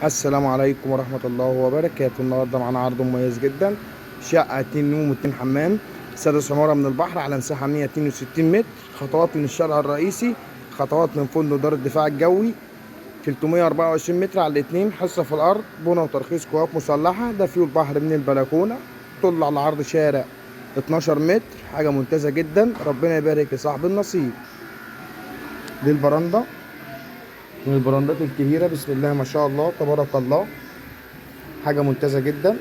السلام عليكم ورحمة الله وبركاته. النهارده معانا عرض مميز جدا. شقة 2 نوم و2 حمام، سادس عمارة من البحر، على مساحة 162 متر. خطوات من الشارع الرئيسي، خطوات من فندق دار الدفاع الجوي. 324 متر على الاتنين، حصة في الأرض، بنى وترخيص قوات مسلحة. ده فيه البحر من البلكونة، طل على عرض شارع 12 متر. حاجة ممتازة جدا، ربنا يبارك لصاحب النصيب. دي البرندة من البراندات الكبيرة، بسم الله ما شاء الله تبارك الله. حاجة ممتازة جدا.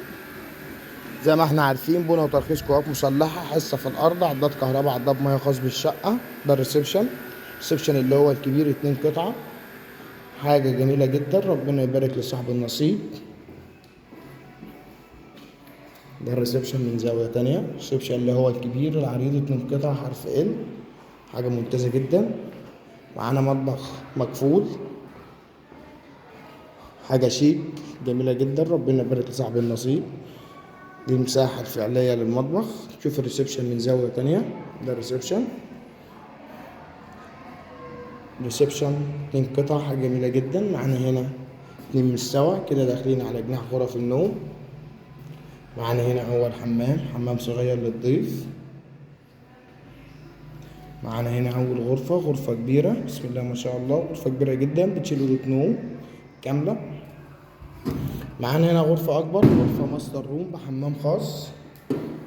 زي ما احنا عارفين، بنى وترخيص قوات مسلحة، حصة في الأرض، عداد كهرباء، عداد مياه خاص بالشقة. ده الريسبشن اللي هو الكبير، 2 قطعة. حاجة جميلة جدا، ربنا يبارك لصاحب النصيب. ده الريسبشن من زاوية تانية، الريسبشن اللي هو الكبير العريض، 2 قطعة، حرف ال. حاجة ممتازة جدا. معانا مطبخ مقفول، حاجة شيك جميلة جدا، ربنا يبارك لصاحب النصيب. دي المساحة الفعلية للمطبخ. شوف الريسبشن من زاوية تانية. ده الريسبشن 2 قطع، حاجة جميلة جدا. معانا هنا 2 مستوى كده، داخلين على جناح غرف النوم. معانا هنا أول حمام صغير للضيف. معانا هنا أول غرفة كبيرة، بسم الله ما شاء الله، غرفة كبيرة جدا بتشيل أوضة نوم كاملة. معانا هنا غرفة أكبر، غرفة ماستر روم بحمام خاص.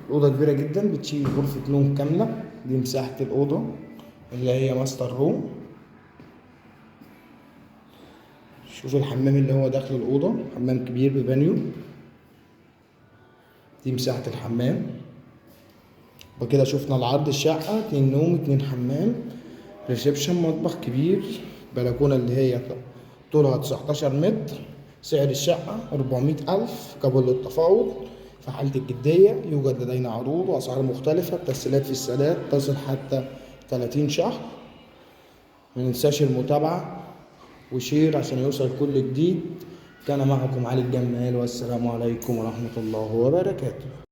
الأوضة كبيرة جدا، بتشيل غرفة نوم كاملة. دي مساحة الأوضة اللي هي ماستر روم. شوف الحمام اللي هو داخل الأوضة، حمام كبير ببانيو. دي مساحة الحمام. وكده شفنا العرض الشقة، 2 نوم 2 حمام، ريسبشن، مطبخ كبير، بلكونة اللي هي طولها 19 متر. سعر الشقة 400,000 قبل التفاوض. في حالة الجدية يوجد لدينا عروض وأسعار مختلفة، تسهيلات في السداد تصل حتى 30 شهر. مننساش المتابعة وشير عشان يوصل كل جديد. كان معكم علي الجمال، والسلام عليكم ورحمة الله وبركاته.